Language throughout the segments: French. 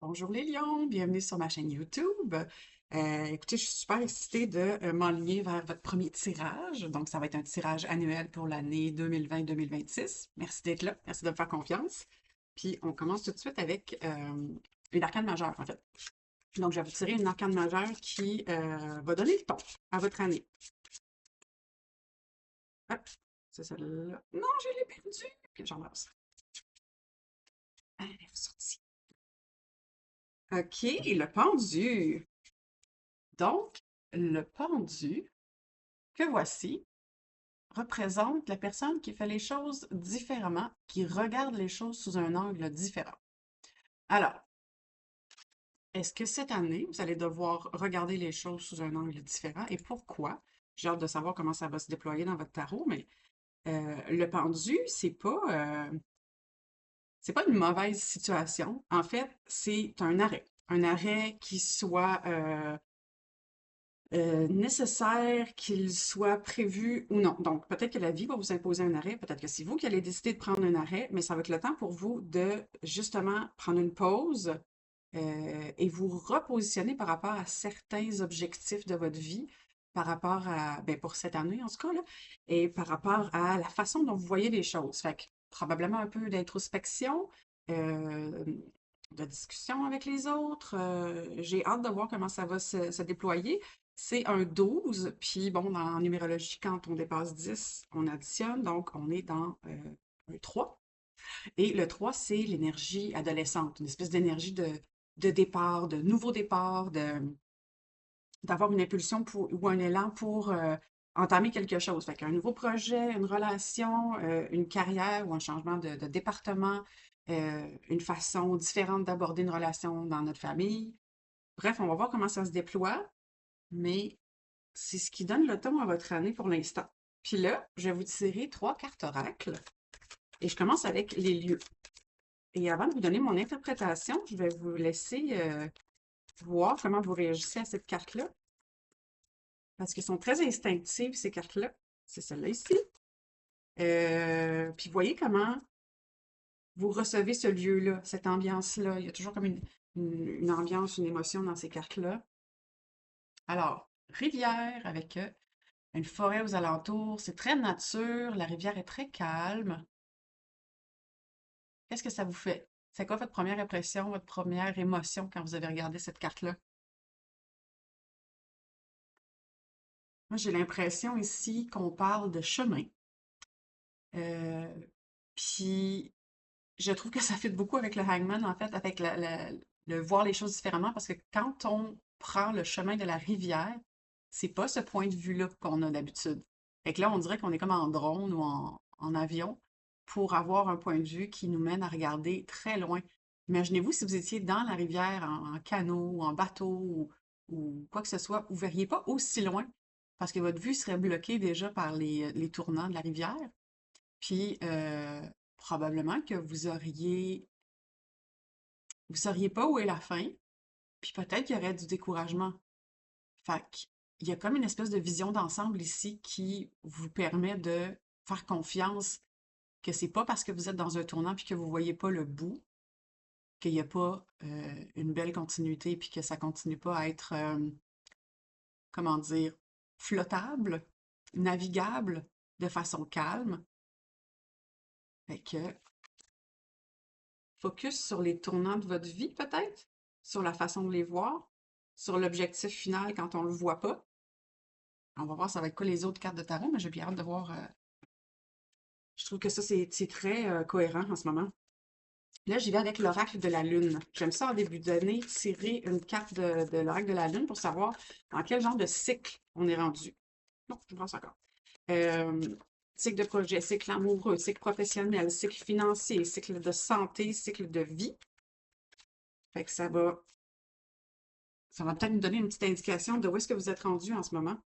Bonjour les lions, bienvenue sur ma chaîne YouTube. Écoutez, je suis super excitée de m'enligner vers votre premier tirage. Donc, ça va être un tirage annuel pour l'année 2020-2026. Merci d'être là, merci de me faire confiance. Puis, on commence tout de suite avec une arcane majeure, en fait. Donc, je vais vous tirer une arcane majeure qui va donner le ton à votre année. Hop, c'est celle-là. Non, je l'ai perdue! Puis, j'en passe. Allez, vous sortez. OK, le pendu. Donc, le pendu que voici représente la personne qui fait les choses différemment, qui regarde les choses sous un angle différent. Alors, est-ce que cette année, vous allez devoir regarder les choses sous un angle différent et pourquoi? J'ai hâte de savoir comment ça va se déployer dans votre tarot, mais le pendu, c'est pas une mauvaise situation. En fait, c'est un arrêt. Un arrêt qui soit nécessaire qu'il soit prévu ou non. Donc, peut-être que la vie va vous imposer un arrêt, peut-être que c'est vous qui allez décider de prendre un arrêt, mais ça va être le temps pour vous de justement prendre une pause et vous repositionner par rapport à certains objectifs de votre vie, par rapport à, ben pour cette année en tout cas, là, et par rapport à la façon dont vous voyez les choses. Fait que probablement un peu d'introspection, euh, de discussion avec les autres. J'ai hâte de voir comment ça va se déployer. C'est un 12, puis bon, en numérologie, quand on dépasse 10, on additionne, donc on est dans un 3. Et le 3, c'est l'énergie adolescente, une espèce d'énergie de départ, de nouveau départ, d'avoir une impulsion ou un élan pour entamer quelque chose. Fait qu'un nouveau projet, une relation, une carrière ou un changement de département, une façon différente d'aborder une relation dans notre famille. Bref, on va voir comment ça se déploie, mais c'est ce qui donne le ton à votre année pour l'instant. Puis là, je vais vous tirer 3 cartes oracles et je commence avec les lieux. Et avant de vous donner mon interprétation, je vais vous laisser voir comment vous réagissez à cette carte-là. Parce qu'elles sont très instinctives, ces cartes-là. C'est celle-là ici. Puis voyez comment vous recevez ce lieu-là, cette ambiance-là. Il y a toujours comme une ambiance, une émotion dans ces cartes-là. Alors, rivière avec une forêt aux alentours. C'est très nature. La rivière est très calme. Qu'est-ce que ça vous fait? C'est quoi votre première impression, votre première émotion quand vous avez regardé cette carte-là? Moi, j'ai l'impression ici qu'on parle de chemin. Euh, Puis, je trouve que ça fit beaucoup avec le hangman, en fait, avec le voir les choses différemment, parce que quand on prend le chemin de la rivière, c'est pas ce point de vue-là qu'on a d'habitude. Fait que là, on dirait qu'on est comme en drone ou en avion pour avoir un point de vue qui nous mène à regarder très loin. Imaginez-vous si vous étiez dans la rivière en canot ou en bateau ou quoi que ce soit, vous ne verriez pas aussi loin parce que votre vue serait bloquée déjà par les tournants de la rivière. Puis, probablement que vous sauriez pas où est la fin, puis peut-être qu'il y aurait du découragement. Fait qu'il y a comme une espèce de vision d'ensemble ici qui vous permet de faire confiance que c'est pas parce que vous êtes dans un tournant puis que vous voyez pas le bout, qu'il n'y a pas une belle continuité puis que ça continue pas à être, comment dire, flottable, navigable de façon calme. Fait que focus sur les tournants de votre vie, peut-être, sur la façon de les voir, sur l'objectif final quand on le voit pas. On va voir ça va être quoi les autres cartes de tarot, mais j'ai bien hâte de voir. Je trouve que ça, c'est très cohérent en ce moment. Là, j'y vais avec l'oracle de la Lune. J'aime ça en début d'année, tirer une carte de l'oracle de la Lune pour savoir dans quel genre de cycle on est rendu. Non, je pense encore. Euh, Cycle de projet, cycle amoureux, cycle professionnel, cycle financier, cycle de santé, cycle de vie. Fait que ça va peut-être nous donner une petite indication de où est-ce que vous êtes rendu en ce moment.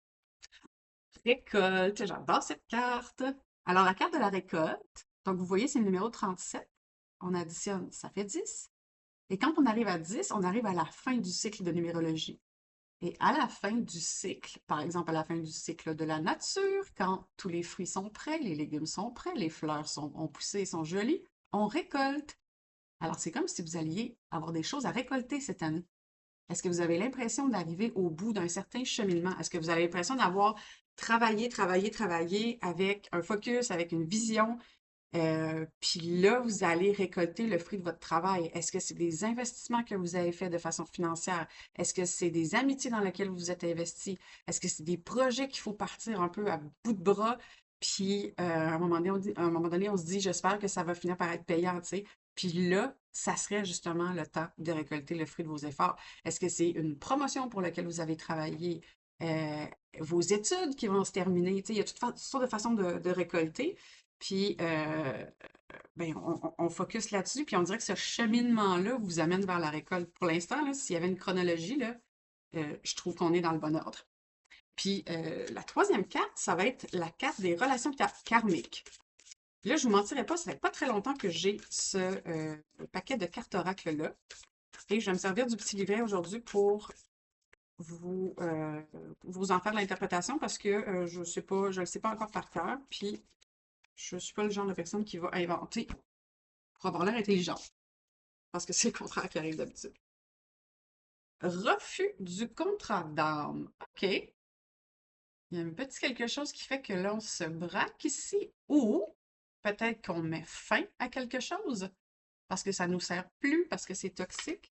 Récolte, j'adore cette carte. Alors, la carte de la récolte, donc vous voyez, c'est le numéro 37. On additionne, ça fait 10. Et quand on arrive à 10, on arrive à la fin du cycle de numérologie. Et à la fin du cycle, par exemple à la fin du cycle de la nature, quand tous les fruits sont prêts, les légumes sont prêts, les fleurs ont poussé et sont jolies, on récolte. Alors, c'est comme si vous alliez avoir des choses à récolter cette année. Est-ce que vous avez l'impression d'arriver au bout d'un certain cheminement? Est-ce que vous avez l'impression d'avoir travaillé, travaillé, travaillé avec un focus, avec une vision, puis là, vous allez récolter le fruit de votre travail. Est-ce que c'est des investissements que vous avez faits de façon financière? Est-ce que c'est des amitiés dans lesquelles vous êtes investi? Est-ce que c'est des projets qu'il faut partir un peu à bout de bras? Puis à un moment donné, à un moment donné, on se dit, j'espère que ça va finir par être payant, tu sais. Puis là, ça serait justement le temps de récolter le fruit de vos efforts. Est-ce que c'est une promotion pour laquelle vous avez travaillé? Euh, Vos études qui vont se terminer? Tu sais, il y a toutes sortes de façons de récolter. Puis, ben, on focus là-dessus, puis on dirait que ce cheminement-là vous amène vers la récolte. Pour l'instant, là, s'il y avait une chronologie, là, je trouve qu'on est dans le bon ordre. Puis, la troisième carte, ça va être la carte des relations karmiques. Là, je ne vous mentirai pas, ça fait pas très longtemps que j'ai ce paquet de cartes oracle-là. Et je vais me servir du petit livret aujourd'hui pour vous en faire l'interprétation parce que je sais pas, je ne le sais pas encore par cœur. Puis, je ne suis pas le genre de personne qui va inventer pour avoir l'air intelligent. Parce que c'est le contraire qui arrive d'habitude. Refus du contrat d'armes. OK. Il y a un petit quelque chose qui fait que l'on se braque ici. Ou peut-être qu'on met fin à quelque chose parce que ça ne nous sert plus, parce que c'est toxique.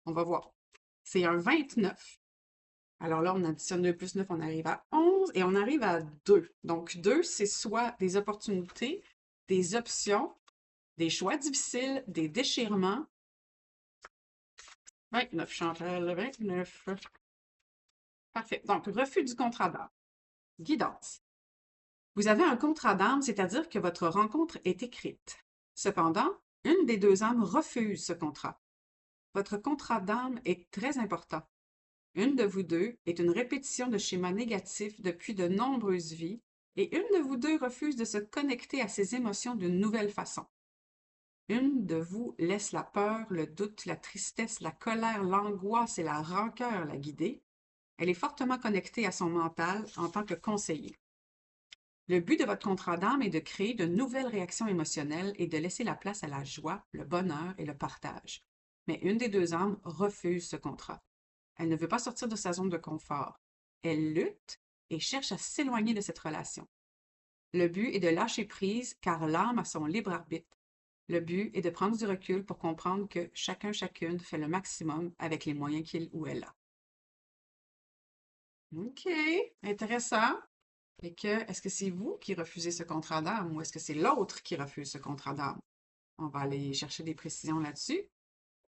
On va voir. C'est un 29. Alors là, on additionne 2 plus 9, on arrive à 11 et on arrive à 2. Donc 2, c'est soit des opportunités, des options, des choix difficiles, des déchirements. 29, Chantal, 29. Parfait. Donc, refus du contrat d'âme. Guidance. Vous avez un contrat d'âme, c'est-à-dire que votre rencontre est écrite. Cependant, une des deux âmes refuse ce contrat. Votre contrat d'âme est très important. Une de vous deux est une répétition de schémas négatifs depuis de nombreuses vies et une de vous deux refuse de se connecter à ses émotions d'une nouvelle façon. Une de vous laisse la peur, le doute, la tristesse, la colère, l'angoisse et la rancœur la guider. Elle est fortement connectée à son mental en tant que conseiller. Le but de votre contrat d'âme est de créer de nouvelles réactions émotionnelles et de laisser la place à la joie, le bonheur et le partage. Mais une des deux âmes refuse ce contrat. Elle ne veut pas sortir de sa zone de confort. Elle lutte et cherche à s'éloigner de cette relation. Le but est de lâcher prise car l'âme a son libre arbitre. Le but est de prendre du recul pour comprendre que chacune fait le maximum avec les moyens qu'il ou elle a. OK, intéressant. Et est-ce que c'est vous qui refusez ce contrat d'âme ou est-ce que c'est l'autre qui refuse ce contrat d'âme? On va aller chercher des précisions là-dessus.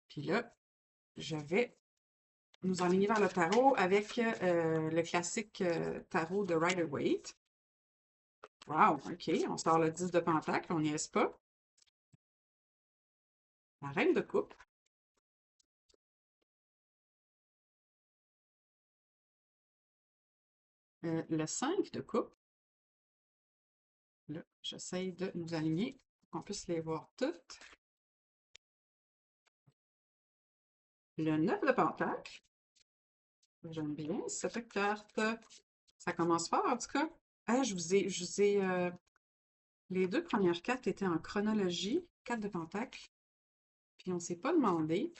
Puis là, je vais nous enligner vers le tarot avec le classique tarot de Rider-Waite. Wow, OK, on sort le 10 de Pentacle, on n'y est pas. La Reine de Coupe. Le 5 de Coupe. Là, j'essaye de nous aligner pour qu'on puisse les voir toutes. Le 9 de Pentacle. J'aime bien cette carte. Ça commence fort, en tout cas. Ah, les deux premières cartes étaient en chronologie. 4 de Pentacle. Puis on ne s'est pas demandé.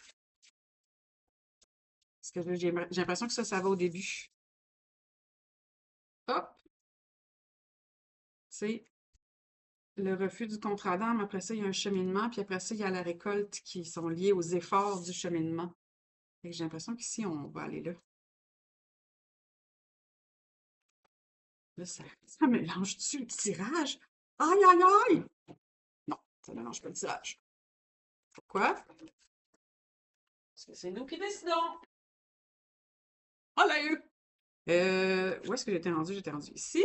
Parce que j'ai l'impression que ça va au début. Hop! C'est le refus du contrat d'âme. Après ça, il y a un cheminement. Puis après ça, il y a la récolte qui sont liés aux efforts du cheminement. J'ai l'impression qu'ici, on va aller là. Là, ça mélange-tu le tirage? Aïe, aïe, aïe! Non, ça ne mélange pas le tirage. Pourquoi? Parce que c'est nous qui décidons. On l'a eu! Où est-ce que j'étais rendu? J'étais rendu ici.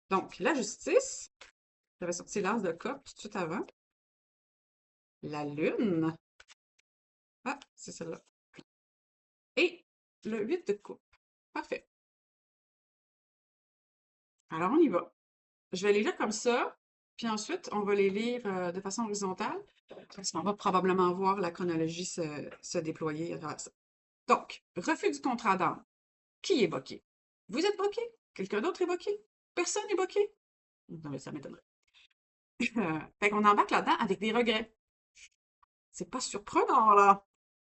Donc, la justice. J'avais sorti l'as de coupe tout de suite avant. La lune. Ah, c'est celle-là. Et le 8 de coupe. Parfait. Alors, on y va. Je vais les lire comme ça, puis ensuite, on va les lire de façon horizontale, parce qu'on va probablement voir la chronologie se déployer à travers ça. Donc, refus du contrat d'âme. Qui est bloqué? Vous êtes bloqué? Quelqu'un d'autre est bloqué? Personne n'est bloqué? Non, mais ça m'étonnerait. Fait qu'on embarque là-dedans avec des regrets. C'est pas surprenant, là.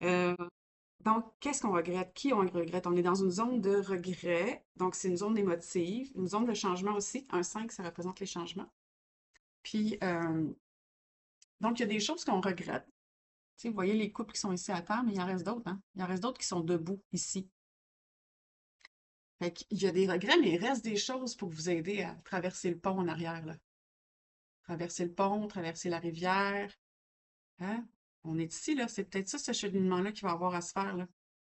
Euh, donc, qu'est-ce qu'on regrette? Qui on regrette? On est dans une zone de regret. Donc, c'est une zone émotive, une zone de changement aussi. Un 5, ça représente les changements. Puis, donc, il y a des choses qu'on regrette. Tu sais, vous voyez les couples qui sont ici à terre, mais il en reste d'autres, hein? Il en reste d'autres qui sont debout ici. Fait qu'il y a des regrets, mais il reste des choses pour vous aider à traverser le pont en arrière, là. Traverser le pont, traverser la rivière, hein? On est ici, là. C'est peut-être ça, ce cheminement-là, qu'il va avoir à se faire, là.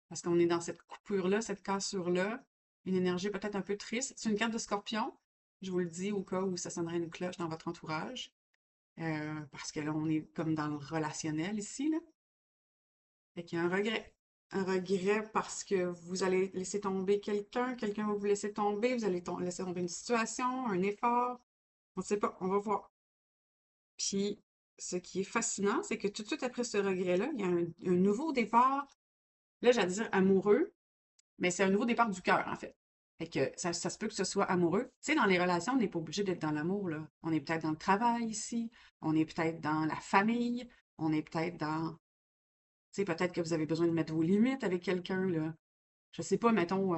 Parce qu'on est dans cette coupure-là, cette cassure-là, une énergie peut-être un peu triste. C'est une carte de Scorpion. Je vous le dis au cas où ça sonnerait une cloche dans votre entourage. Parce que là, on est comme dans le relationnel ici, là. Fait qu'il y a un regret. Un regret parce que vous allez laisser tomber quelqu'un, quelqu'un va vous laisser tomber, vous allez laisser tomber une situation, un effort. On ne sait pas, on va voir. Puis, ce qui est fascinant, c'est que tout de suite après ce regret-là, il y a un nouveau départ. Là, j'allais dire amoureux, mais c'est un nouveau départ du cœur, en fait. Fait que ça se peut que ce soit amoureux. Tu sais, dans les relations, on n'est pas obligé d'être dans l'amour, là. On est peut-être dans le travail ici, on est peut-être dans la famille, on est peut-être dans... Tu sais, peut-être que vous avez besoin de mettre vos limites avec quelqu'un, là. Je sais pas, mettons,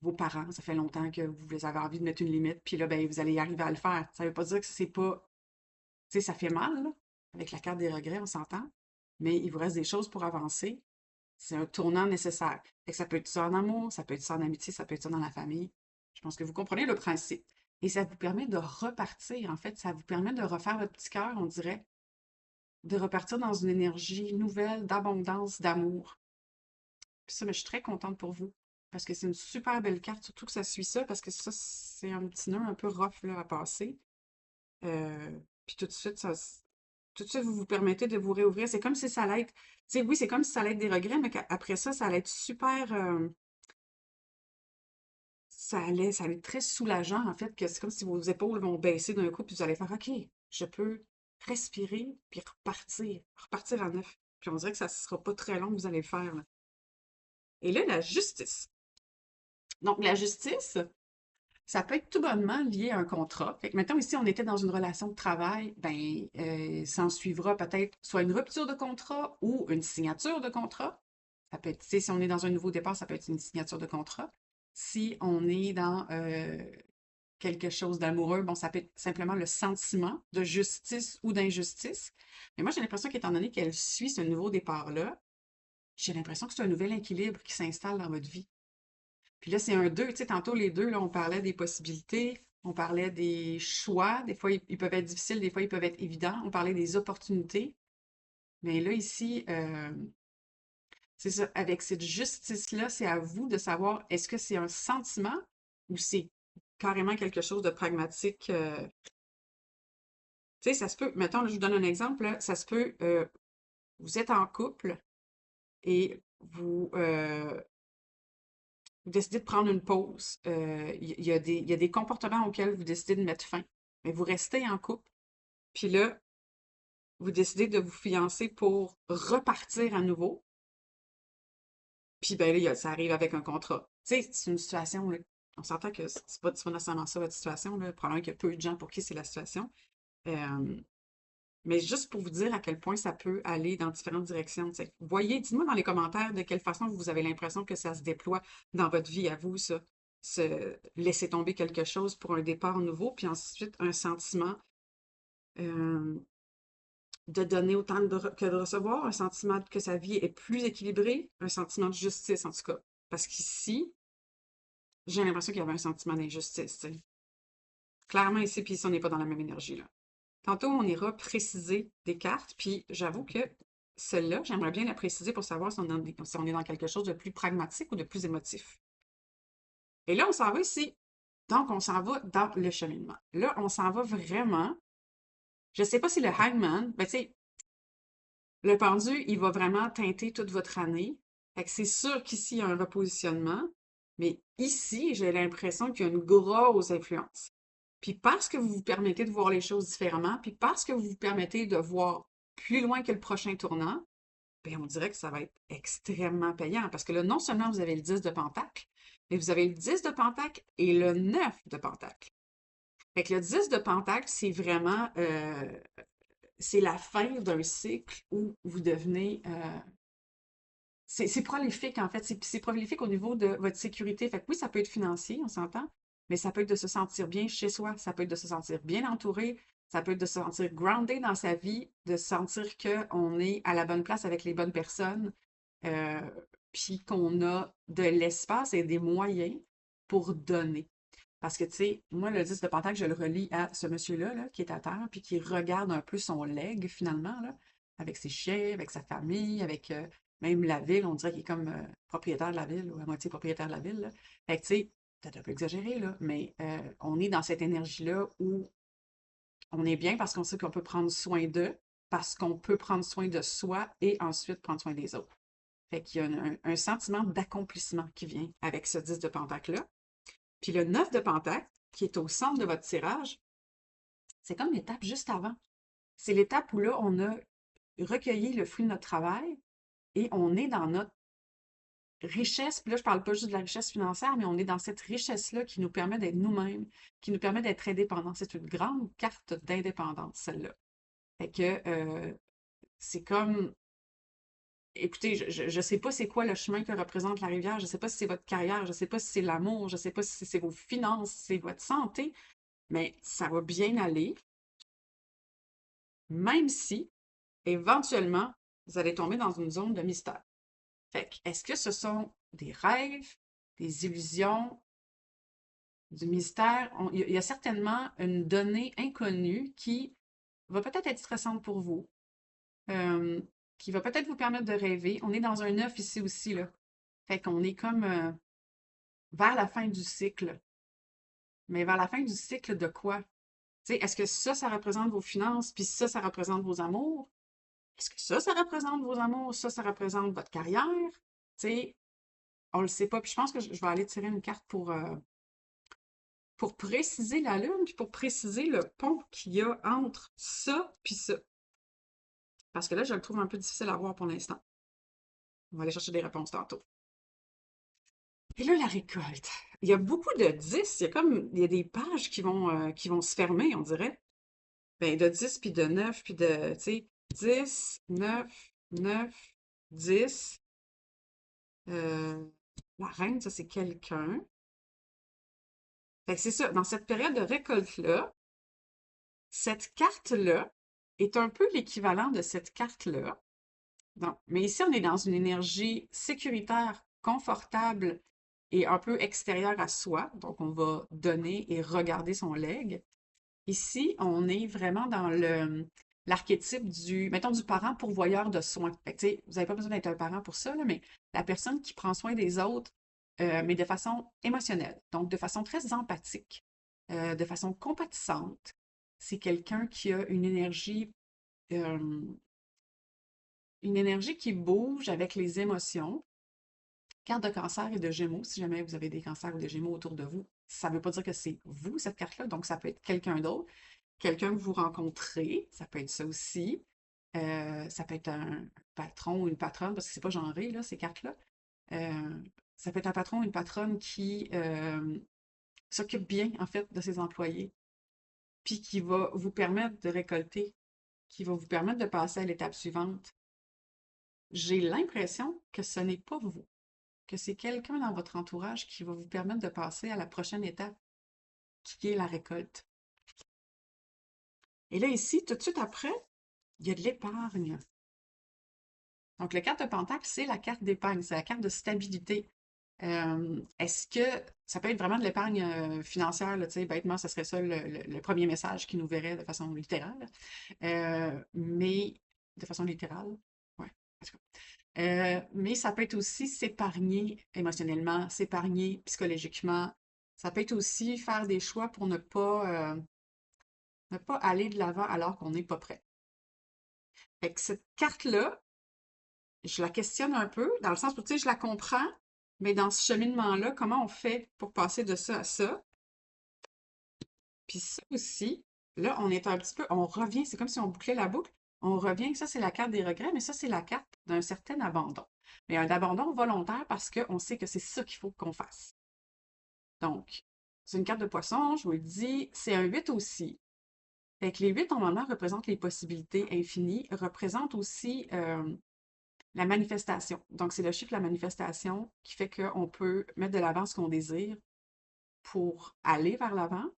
vos parents, ça fait longtemps que vous avez envie de mettre une limite, puis là, ben, vous allez y arriver à le faire. Ça veut pas dire que c'est pas... Tu sais, ça fait mal, là. Avec la carte des regrets, on s'entend. Mais il vous reste des choses pour avancer. C'est un tournant nécessaire. Fait que ça peut être ça en amour, ça peut être ça en amitié, ça peut être ça dans la famille. Je pense que vous comprenez le principe. Et ça vous permet de repartir, en fait. Ça vous permet de refaire votre petit cœur, on dirait, de repartir dans une énergie nouvelle, d'abondance, d'amour. Puis ça, mais je suis très contente pour vous. Parce que c'est une super belle carte, surtout que ça suit ça, parce que ça, c'est un petit nœud un peu rough là, à passer. Puis tout de suite, tout de suite, vous vous permettez de vous réouvrir. C'est comme si ça allait être, tu sais, oui, c'est comme si ça allait être des regrets, mais qu'après ça allait être super, ça allait être très soulageant, en fait, que c'est comme si vos épaules vont baisser d'un coup, puis vous allez faire, OK, je peux respirer, puis repartir à neuf. Puis on dirait que ça ne sera pas très long que vous allez le faire, là. Et là, la justice. Donc, la justice, ça peut être tout bonnement lié à un contrat. Fait que mettons ici, on était dans une relation de travail, ben, s'en suivra peut-être soit une rupture de contrat ou une signature de contrat. Ça peut être, tu sais, si on est dans un nouveau départ, ça peut être une signature de contrat. Si on est dans quelque chose d'amoureux, bon, ça peut être simplement le sentiment de justice ou d'injustice. Mais moi, j'ai l'impression qu'étant donné qu'elle suit ce nouveau départ-là, j'ai l'impression que c'est un nouvel équilibre qui s'installe dans votre vie. Puis là, c'est un 2. Tu sais, tantôt, les deux, là, on parlait des possibilités, on parlait des choix. Des fois, ils peuvent être difficiles, des fois, ils peuvent être évidents. On parlait des opportunités. Mais là, ici, c'est ça. Avec cette justice-là, c'est à vous de savoir est-ce que c'est un sentiment ou c'est carrément quelque chose de pragmatique. Tu sais, ça se peut, mettons, là, je vous donne un exemple, là, ça se peut, vous êtes en couple et vous décidez de prendre une pause. Il y a des comportements auxquels vous décidez de mettre fin. Mais vous restez en couple. Puis là, vous décidez de vous fiancer pour repartir à nouveau. Puis ben là, ça arrive avec un contrat. Tu sais, c'est une situation, là, on s'entend que c'est pas nécessairement ça votre situation. Là. Probablement qu'il y a peu de gens pour qui c'est la situation. Euh, mais juste pour vous dire à quel point ça peut aller dans différentes directions. Tu sais. Voyez, dites-moi dans les commentaires de quelle façon vous avez l'impression que ça se déploie dans votre vie à vous, ça. Se laisser tomber quelque chose pour un départ nouveau, puis ensuite un sentiment euh, de donner autant que de recevoir, un sentiment que sa vie est plus équilibrée, un sentiment de justice en tout cas. Parce qu'ici, j'ai l'impression qu'il y avait un sentiment d'injustice. Tu sais. Clairement ici, puis ici, on n'est pas dans la même énergie là. Tantôt, on ira préciser des cartes, puis j'avoue que celle-là, j'aimerais bien la préciser pour savoir si on est dans quelque chose de plus pragmatique ou de plus émotif. Et là, on s'en va ici. Donc, on s'en va dans le cheminement. Là, on s'en va vraiment. Je ne sais pas si le Hangman, ben, tu sais, le pendu, il va vraiment teinter toute votre année. Fait que c'est sûr qu'ici, il y a un repositionnement. Mais ici, j'ai l'impression qu'il y a une grosse influence. Puis parce que vous vous permettez de voir les choses différemment, puis parce que vous vous permettez de voir plus loin que le prochain tournant, bien, on dirait que ça va être extrêmement payant. Parce que là, non seulement vous avez le 10 de Pentacle, mais vous avez le 10 de Pentacle et le 9 de Pentacle. Fait que le 10 de Pentacle, c'est vraiment, c'est la fin d'un cycle où vous devenez, c'est prolifique, en fait. C'est prolifique au niveau de votre sécurité. Fait que oui, ça peut être financier, on s'entend, mais ça peut être de se sentir bien chez soi, ça peut être de se sentir bien entouré, ça peut être de se sentir grounded dans sa vie, de sentir qu'on est à la bonne place avec les bonnes personnes, euh, puis qu'on a de l'espace et des moyens pour donner. Parce que, tu sais, moi, le 10 de Pentacle, je le relie à ce monsieur-là, là, qui est à terre, puis qui regarde un peu son legs, finalement, là, avec ses chiens, avec sa famille, avec même la ville. On dirait qu'il est comme propriétaire de la ville, ou à moitié propriétaire de la ville, là. Fait que, tu sais, peut-être un peu exagéré, là, mais on est dans cette énergie-là où on est bien parce qu'on sait qu'on peut prendre soin d'eux, parce qu'on peut prendre soin de soi et ensuite prendre soin des autres. Fait qu'il y a un sentiment d'accomplissement qui vient avec ce 10 de Pentacle-là. Puis le 9 de Pentacle, qui est au centre de votre tirage, c'est comme l'étape juste avant. C'est l'étape où là, on a recueilli le fruit de notre travail et on est dans notre richesse. Puis là, je parle pas juste de la richesse financière, mais on est dans cette richesse-là qui nous permet d'être nous-mêmes, qui nous permet d'être indépendants. C'est une grande carte d'indépendance, celle-là. Fait que c'est comme, écoutez, je sais pas c'est quoi le chemin que représente la rivière, je sais pas si c'est votre carrière, je sais pas si c'est l'amour, je sais pas si c'est vos finances, si c'est votre santé, mais ça va bien aller, même si, éventuellement, vous allez tomber dans une zone de mystère. Fait que, est-ce que ce sont des rêves, des illusions, du mystère? Il y a certainement une donnée inconnue qui va peut-être être stressante pour vous, euh, qui va peut-être vous permettre de rêver. On est dans un œuf ici aussi, là. Fait qu'on est comme vers la fin du cycle. Mais vers la fin du cycle de quoi? Tu sais, est-ce que ça représente vos finances, puis ça représente vos amours? Est-ce que ça représente vos amours? Ça représente votre carrière? Tu sais, on le sait pas. Puis je pense que je vais aller tirer une carte pour préciser la lune, puis pour préciser le pont qu'il y a entre ça puis ça. Parce que là, je le trouve un peu difficile à voir pour l'instant. On va aller chercher des réponses tantôt. Et là, la récolte. Il y a beaucoup de 10. Il y a des pages qui vont se fermer, on dirait. Ben, de 10 puis de 9 puis de, tu sais, 10, 9, 9, 10. Euh, la reine, ça, c'est quelqu'un. Fait que c'est ça, dans cette période de récolte-là, cette carte-là est un peu l'équivalent de cette carte-là. Donc, mais ici, on est dans une énergie sécuritaire, confortable et un peu extérieure à soi. Donc, on va donner et regarder son legs. Ici, on est vraiment dans l'archétype mettons, du parent pourvoyeur de soins. Fait que, tu sais, vous n'avez pas besoin d'être un parent pour ça, là, mais la personne qui prend soin des autres, mais de façon émotionnelle, donc de façon très empathique, de façon compatissante. C'est quelqu'un qui a euh, une énergie qui bouge avec les émotions. Carte de cancer et de gémeaux, si jamais vous avez des cancers ou des gémeaux autour de vous, ça ne veut pas dire que c'est vous, cette carte-là, donc ça peut être quelqu'un d'autre, quelqu'un que vous rencontrez, ça peut être ça aussi. Ça peut être un patron ou une patronne, parce que c'est pas genré, là, ces cartes-là. Euh, Ça peut être un patron ou une patronne qui s'occupe bien, en fait, de ses employés, puis qui va vous permettre de récolter, qui va vous permettre de passer à l'étape suivante. J'ai l'impression que ce n'est pas vous, que c'est quelqu'un dans votre entourage qui va vous permettre de passer à la prochaine étape, qui est la récolte. Et là, ici, tout de suite après, il y a de l'épargne. Donc, la carte de Pentacle, c'est la carte d'épargne, c'est la carte de stabilité. Est-ce que ça peut être vraiment de l'épargne financière, là, tu sais, bêtement, ce serait ça le premier message qui nous verrait de façon littérale. Mais de façon littérale, ouais, en tout cas. Mais ça peut être aussi s'épargner émotionnellement, s'épargner psychologiquement. Ça peut être aussi faire des choix pour ne pas aller de l'avant alors qu'on n'est pas prêt. Fait que cette carte-là, je la questionne un peu, dans le sens où, tu sais, je la comprends, mais dans ce cheminement-là, comment on fait pour passer de ça à ça? Puis ça aussi, là, on est un petit peu, on revient, c'est comme si on bouclait la boucle. On revient, ça c'est la carte des regrets, mais ça c'est la carte d'un certain abandon. Mais un abandon volontaire parce qu'on sait que c'est ça qu'il faut qu'on fasse. Donc, C'est une carte de poisson, je vous le dis. C'est un 8 aussi. Fait que les 8, normalement, représentent les possibilités infinies, représentent aussi la manifestation. Donc, c'est le chiffre de la manifestation qui fait qu'on peut mettre de l'avant ce qu'on désire pour aller vers l'avant.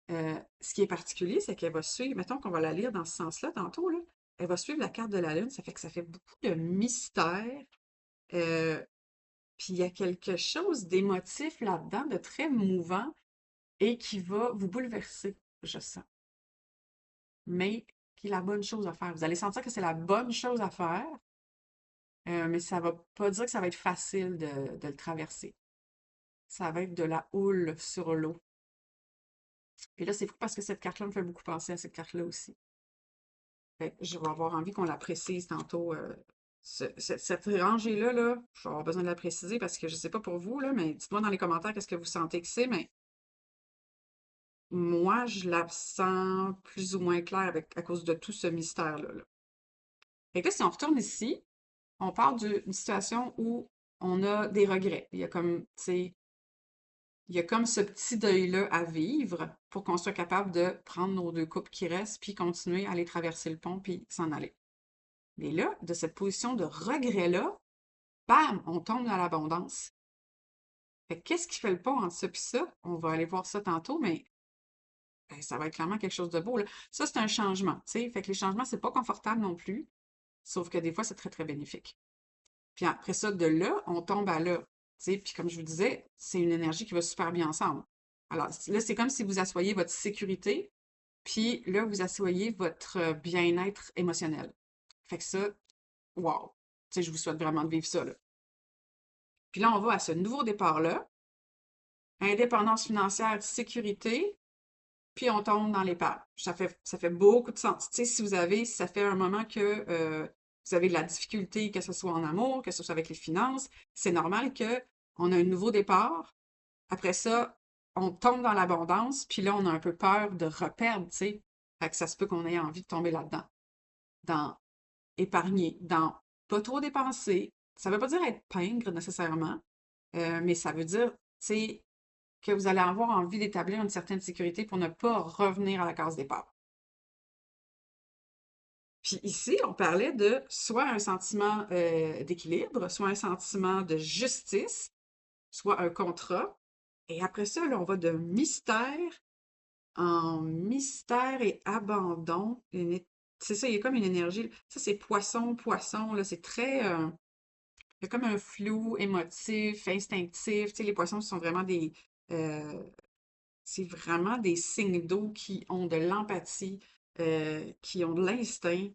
Ce qui est particulier, c'est qu'elle va suivre, mettons qu'on va la lire dans ce sens-là tantôt, là, elle va suivre la carte de la Lune, ça fait que ça fait beaucoup de mystère. euh, Puis il y a quelque chose d'émotif là-dedans, de très mouvant et qui va vous bouleverser, je sens. Mais qui est la bonne chose à faire. Vous allez sentir que c'est la bonne chose à faire, mais ça va pas dire que ça va être facile de le traverser. Ça va être de la houle sur l'eau. Et là, c'est fou parce que cette carte-là me fait beaucoup penser à cette carte-là aussi. Fait que je vais avoir envie qu'on la précise tantôt. Cette rangée-là, là, je vais avoir besoin de la préciser parce que je sais pas pour vous, là, mais dites-moi dans les commentaires qu'est-ce que vous sentez que c'est, mais moi, je la sens plus ou moins claire à cause de tout ce mystère-là. Là. Fait que là, si on retourne ici, on part d'une situation où on a des regrets. Il y a comme, tu sais, il y a comme ce petit deuil-là à vivre pour qu'on soit capable de prendre nos 2 coupes qui restent, puis continuer à aller traverser le pont, puis s'en aller. Mais là, de cette position de regret-là, bam, on tombe dans l'abondance. Fait que qu'est-ce qui fait le pont entre ça et ça? On va aller voir ça tantôt, mais ben, ça va être clairement quelque chose de beau, là. Ça, c'est un changement, tu sais. Fait que les changements, c'est pas confortable non plus, sauf que des fois, c'est très, très bénéfique. Puis après ça, de là, on tombe à là. Tu sais, puis comme je vous disais, c'est une énergie qui va super bien ensemble. Alors là, c'est comme si vous assoyez votre sécurité, puis là, vous assoyez votre bien-être émotionnel. Fait que ça, wow! Tu sais, je vous souhaite vraiment de vivre ça, là. Puis là, on va à ce nouveau départ-là. Indépendance financière, sécurité, puis on tombe dans l'épargne. Ça fait beaucoup de sens. Tu sais, si ça fait un moment que vous avez de la difficulté, que ce soit en amour, que ce soit avec les finances, c'est normal que on a un nouveau départ. Après ça, on tombe dans l'abondance, puis là, on a un peu peur de reperdre, tu sais. Fait que ça se peut qu'on ait envie de tomber là-dedans, dans épargner, dans pas trop dépenser. Ça veut pas dire être pingre nécessairement, mais ça veut dire, tu sais, que vous allez avoir envie d'établir une certaine sécurité pour ne pas revenir à la case départ. Puis ici, on parlait de soit un sentiment d'équilibre, soit un sentiment de justice, soit un contrat. Et après ça, là, on va de mystère en mystère et abandon. C'est ça, il y a comme une énergie. Ça, c'est poisson, poisson, là, c'est très... il y a comme un flou émotif, instinctif. Tu sais, les poissons sont vraiment des... euh, c'est vraiment des signes d'eau qui ont de l'empathie, qui ont de l'instinct.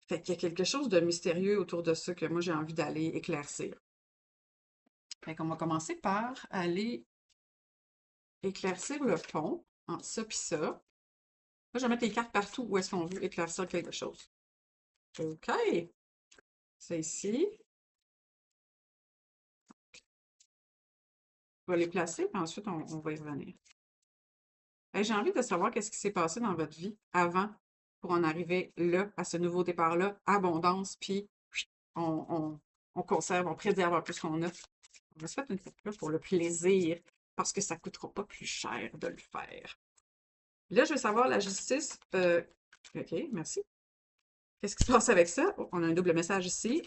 Fait qu'il y a quelque chose de mystérieux autour de ça que moi j'ai envie d'aller éclaircir. Fait qu'on va commencer par aller éclaircir le pont entre ça et ça. Là, je vais mettre les cartes partout où est-ce qu'on veut éclaircir quelque chose. OK. C'est ici. On va les placer, puis ensuite on va y revenir. Hey, j'ai envie de savoir qu'est-ce qui s'est passé dans votre vie avant pour en arriver là, à ce nouveau départ-là, abondance, puis on, on, on conserve, on préserve un peu ce qu'on a. On va se mettre une petite là pour le plaisir, parce que ça ne coûtera pas plus cher de le faire. Là, je veux savoir la justice. OK, merci. Qu'est-ce qui se passe avec ça? Oh, on a un double message ici.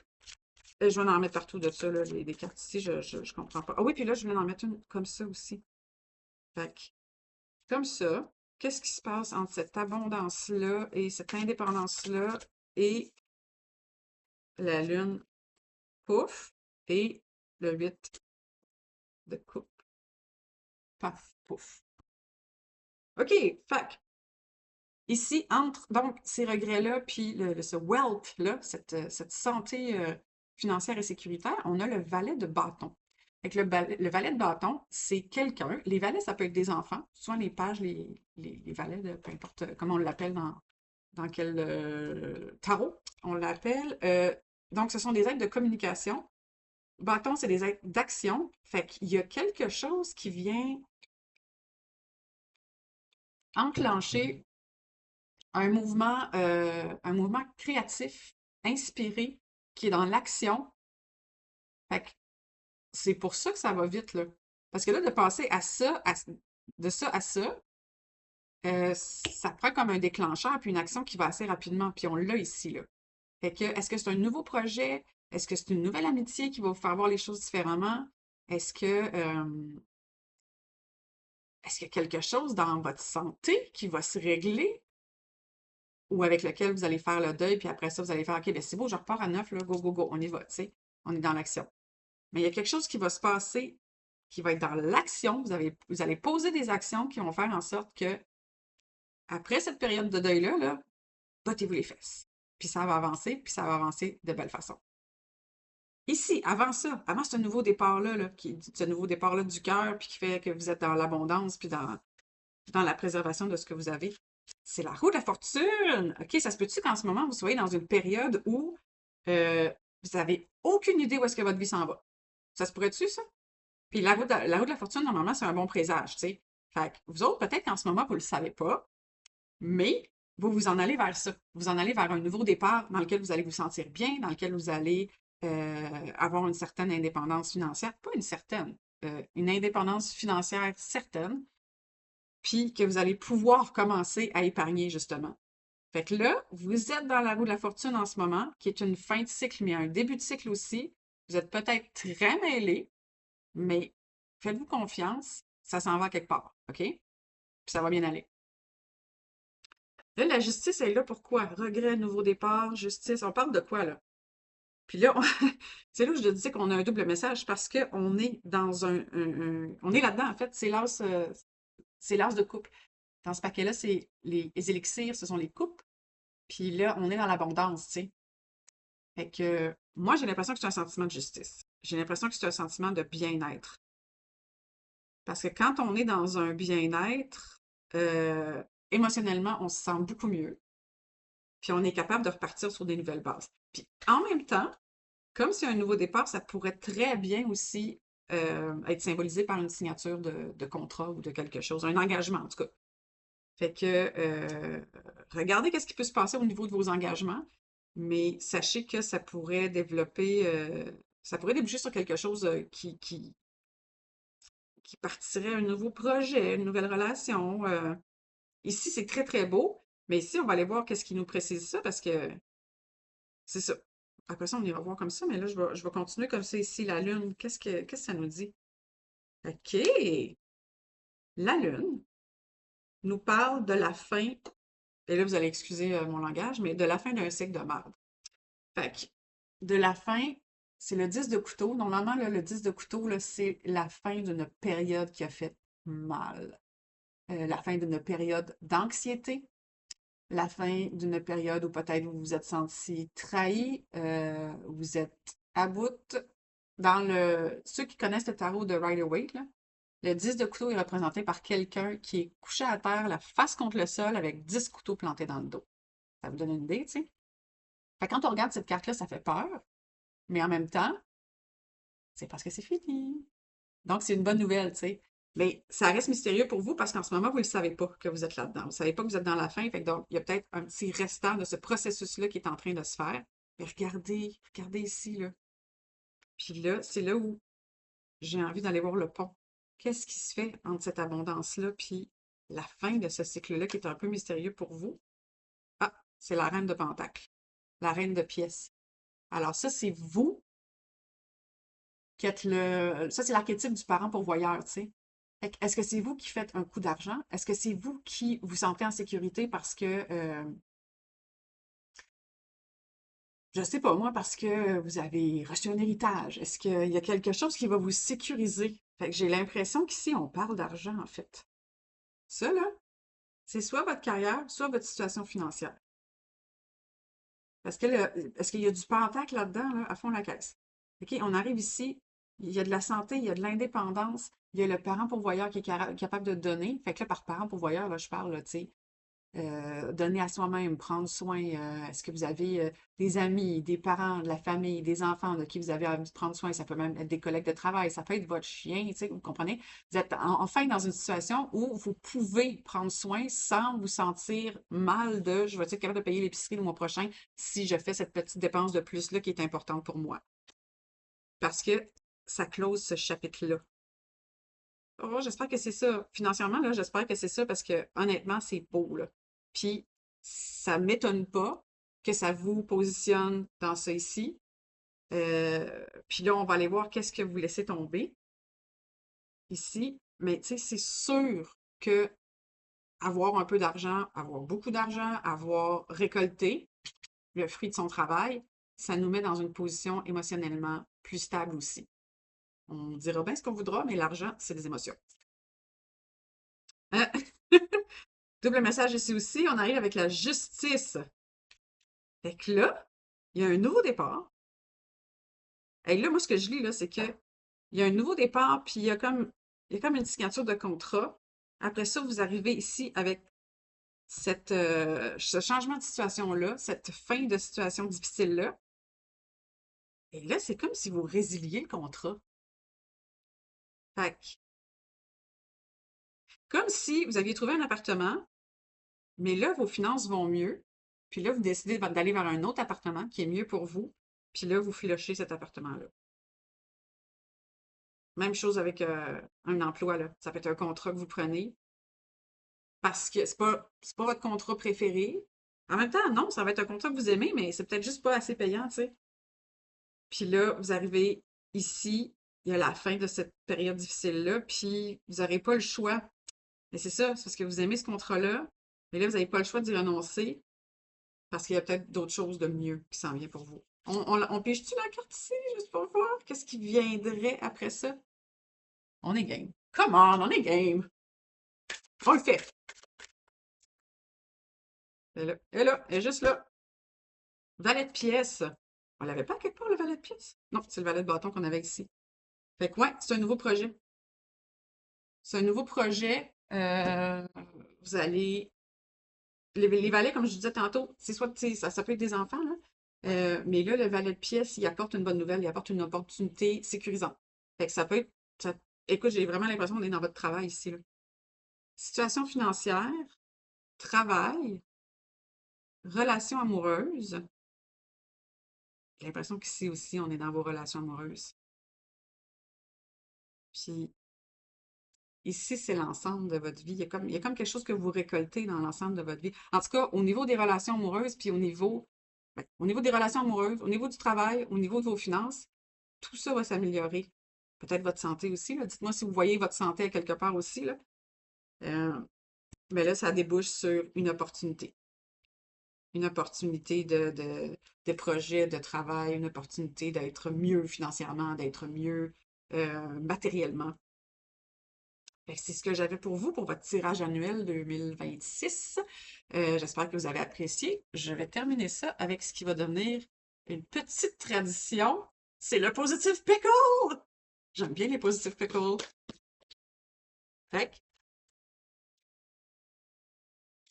Je vais en mettre partout de ça, là, les cartes ici, je comprends pas. Ah oui, puis là, je viens d'en mettre une comme ça aussi. Fait que, comme ça, qu'est-ce qui se passe entre cette abondance-là et cette indépendance-là et la lune, pouf, et le 8 de coupe, paf, pouf. OK, fac. Ici, entre donc ces regrets-là, puis ce wealth-là, cette santé financière et sécuritaire, on a le valet de bâton. Fait que le valet de bâton, c'est quelqu'un. Les valets, ça peut être des enfants. Souvent, les pages, les valets, peu importe comment on l'appelle dans quel tarot on l'appelle. Donc, ce sont des aides de communication. Bâton, c'est des aides d'action. Fait qu'il y a quelque chose qui vient enclencher un mouvement créatif, inspiré, qui est dans l'action. Fait que c'est pour ça que ça va vite, là. Parce que là, de passer à ça, de ça à ça, ça prend comme un déclencheur, puis une action qui va assez rapidement, puis on l'a ici, là. Fait que, est-ce que c'est un nouveau projet? Est-ce que c'est une nouvelle amitié qui va vous faire voir les choses différemment? Est-ce que, est-ce qu'il y a quelque chose dans votre santé qui va se régler ou avec lequel vous allez faire le deuil, puis après ça, vous allez faire, OK, ben c'est beau, je repars à neuf, là, go, go, go, on y va, tu sais, on est dans l'action. Mais il y a quelque chose qui va se passer, qui va être dans l'action. Vous allez poser des actions qui vont faire en sorte que, après cette période de deuil-là, là, battez-vous les fesses. Puis ça va avancer de belle façon. Ici, avant ça, avant ce nouveau départ-là, ce nouveau départ-là du cœur, puis qui fait que vous êtes dans l'abondance, puis dans la préservation de ce que vous avez, c'est la roue de la fortune. OK, ça se peut-tu qu'en ce moment, vous soyez dans une période où vous n'avez aucune idée où est-ce que votre vie s'en va? Ça se pourrait-tu, ça? Puis la roue de la fortune, normalement, c'est un bon présage, tu sais. Fait que vous autres, peut-être qu'en ce moment, vous ne le savez pas, mais vous vous en allez vers ça. Vous en allez vers un nouveau départ dans lequel vous allez vous sentir bien, dans lequel vous allez avoir une certaine indépendance financière. Pas une certaine, une indépendance financière certaine, puis que vous allez pouvoir commencer à épargner, justement. Fait que là, vous êtes dans la roue de la fortune en ce moment, qui est une fin de cycle, mais un début de cycle aussi. Vous êtes peut-être très mêlés, mais faites-vous confiance, ça s'en va quelque part, OK? Puis ça va bien aller. Là, la justice est là pour quoi? Regret, nouveau départ, justice, on parle de quoi, là? Puis là, c'est là où je te disais qu'on a un double message parce qu'on est dans on est là-dedans, en fait, c'est l'as de couple. Dans ce paquet-là, c'est les élixirs, ce sont les coupes. Puis là, on est dans l'abondance, tu sais. Fait que moi, j'ai l'impression que c'est un sentiment de justice. J'ai l'impression que c'est un sentiment de bien-être. Parce que quand on est dans un bien-être, émotionnellement, on se sent beaucoup mieux. Puis on est capable de repartir sur des nouvelles bases. Puis en même temps, comme c'est un nouveau départ, ça pourrait très bien aussi être symbolisé par une signature de contrat ou de quelque chose, un engagement en tout cas. Fait que regardez qu'est-ce qui peut se passer au niveau de vos engagements, mais sachez que ça pourrait déboucher sur quelque chose qui partirait un nouveau projet, une nouvelle relation. Ici, c'est très, très beau, mais ici, on va aller voir qu'est-ce qui nous précise ça parce que c'est ça. Après ça, on ira voir comme ça, mais là, je vais continuer comme ça ici. La Lune, qu'est-ce que ça nous dit? OK. La Lune nous parle de la fin, et là, vous allez excuser mon langage, mais de la fin d'un cycle de merde. Fait que, de la fin, c'est le 10 de couteau. Normalement, là, le 10 de couteau, là, c'est la fin d'une période qui a fait mal. La fin d'une période d'anxiété, la fin d'une période où peut-être vous vous êtes senti trahi, vous êtes à bout. Ceux qui connaissent le tarot de Rider-Waite, là, le 10 de couteau est représenté par quelqu'un qui est couché à terre, la face contre le sol, avec 10 couteaux plantés dans le dos. Ça vous donne une idée, tu sais? Fait que quand on regarde cette carte-là, ça fait peur, mais en même temps, c'est parce que c'est fini. Donc, c'est une bonne nouvelle, tu sais. Mais ça reste mystérieux pour vous parce qu'en ce moment, vous ne le savez pas que vous êtes là-dedans. Vous ne savez pas que vous êtes dans la fin. Fait que donc, il y a peut-être un petit restant de ce processus-là qui est en train de se faire. Mais regardez ici, là. Puis là, c'est là où j'ai envie d'aller voir le pont. Qu'est-ce qui se fait entre cette abondance-là puis la fin de ce cycle-là qui est un peu mystérieux pour vous? Ah, c'est la reine de Pentacle, la reine de pièces. Alors ça, c'est vous qui êtes ça, c'est l'archétype du parent pourvoyeur, tu sais. Est-ce que c'est vous qui faites un coup d'argent? Est-ce que c'est vous qui vous sentez en sécurité parce que, je sais pas moi, parce que vous avez reçu un héritage? Est-ce qu'il y a quelque chose qui va vous sécuriser? Fait que j'ai l'impression qu'ici, on parle d'argent, en fait. Ça, là, c'est soit votre carrière, soit votre situation financière. Parce que est-ce qu'il y a du pentacle là-dedans, là, à fond la caisse? OK, on arrive ici, il y a de la santé, il y a de l'indépendance, il y a le parent pourvoyeur qui est capable de donner. Fait que là, par parent pourvoyeur, là, je parle, là, tu sais, donner à soi-même, prendre soin. Est-ce que vous avez des amis, des parents, de la famille, des enfants de qui vous avez envie de prendre soin? Ça peut même être des collègues de travail, ça peut être votre chien, tu sais, vous comprenez? Vous êtes enfin dans une situation où vous pouvez prendre soin sans vous sentir mal de je vais être capable de payer l'épicerie le mois prochain si je fais cette petite dépense de plus-là qui est importante pour moi. Parce que ça close ce chapitre-là. Oh, j'espère que c'est ça. Financièrement, là, j'espère que c'est ça parce que honnêtement, c'est beau, là. Puis, ça m'étonne pas que ça vous positionne dans ça ici. Puis là, on va aller voir qu'est-ce que vous laissez tomber ici. Mais tu sais, c'est sûr que avoir un peu d'argent, avoir beaucoup d'argent, avoir récolté le fruit de son travail, ça nous met dans une position émotionnellement plus stable aussi. On dira bien ce qu'on voudra, mais l'argent, c'est des émotions. Euh, Double message ici aussi, on arrive avec la justice. Fait que là, il y a un nouveau départ. Et là, moi, ce que je lis, là, c'est que il y a un nouveau départ, puis il y a comme une signature de contrat. Après ça, vous arrivez ici avec ce changement de situation-là, cette fin de situation difficile-là. Et là, c'est comme si vous résiliez le contrat. Fait que, comme si vous aviez trouvé un appartement, mais là, vos finances vont mieux. Puis là, vous décidez d'aller vers un autre appartement qui est mieux pour vous. Puis là, vous filochez cet appartement-là. Même chose avec un emploi, là. Ça peut être un contrat que vous prenez parce que c'est pas votre contrat préféré. En même temps, non, ça va être un contrat que vous aimez, mais c'est peut-être juste pas assez payant, tu sais. Puis là, vous arrivez ici, il y a la fin de cette période difficile-là, puis vous n'aurez pas le choix. Mais c'est ça, c'est parce que vous aimez ce contrat-là, mais là, vous n'avez pas le choix d'y renoncer parce qu'il y a peut-être d'autres choses de mieux qui s'en vient pour vous. On pige-tu la carte ici, juste pour voir qu'est-ce qui viendrait après ça? On est game. Come on, on est game. On le fait. Elle est juste là. Valet de pièce. On l'avait pas quelque part, le valet de pièce? Non, c'est le valet de bâton qu'on avait ici. Fait que ouais, c'est un nouveau projet. C'est un nouveau projet. Vous allez. Les valets, comme je disais tantôt, c'est soit, tu sais, ça peut être des enfants, là. Mais là, le valet de pièce, il apporte une bonne nouvelle, il apporte une opportunité sécurisante. Fait que ça peut être. Écoute, j'ai vraiment l'impression qu'on est dans votre travail ici, là. Situation financière, travail, relations amoureuses. J'ai l'impression qu'ici aussi, on est dans vos relations amoureuses. Puis ici, c'est l'ensemble de votre vie. Il y a comme quelque chose que vous récoltez dans l'ensemble de votre vie. En tout cas, au niveau des relations amoureuses, puis au niveau des relations amoureuses, au niveau du travail, au niveau de vos finances, tout ça va s'améliorer. Peut-être votre santé aussi, là. Dites-moi si vous voyez votre santé à quelque part aussi, là. Euh, mais là, ça débouche sur une opportunité. Une opportunité de projet, de travail, une opportunité d'être mieux financièrement, d'être mieux matériellement. Fait que c'est ce que j'avais pour vous pour votre tirage annuel 2026. J'espère que vous avez apprécié. Je vais terminer ça avec ce qui va devenir une petite tradition. C'est le positive pickle! J'aime bien les positive pickles. Fait que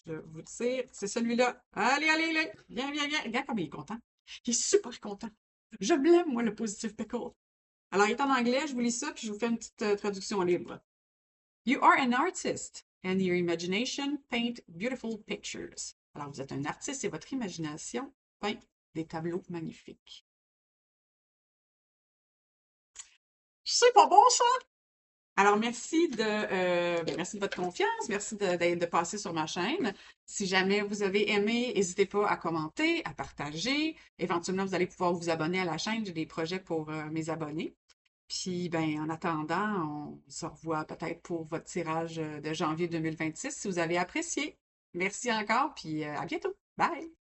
je vous tire. C'est celui-là. Allez, allez, allez! Viens, viens, viens! Regarde comme il est content. Il est super content. Je l'aime, moi, le positive pickle. Alors, il est en anglais, je vous lis ça, puis je vous fais une petite traduction libre. You are an artist, and your imagination paint beautiful pictures. Alors, vous êtes un artiste et votre imagination peint des tableaux magnifiques. C'est pas bon, ça? Alors, merci de votre confiance, merci de passer sur ma chaîne. Si jamais vous avez aimé, n'hésitez pas à commenter, à partager. Éventuellement, vous allez pouvoir vous abonner à la chaîne. J'ai des projets pour mes abonnés. Puis, ben, en attendant, on se revoit peut-être pour votre tirage de janvier 2026 si vous avez apprécié. Merci encore, puis à bientôt. Bye!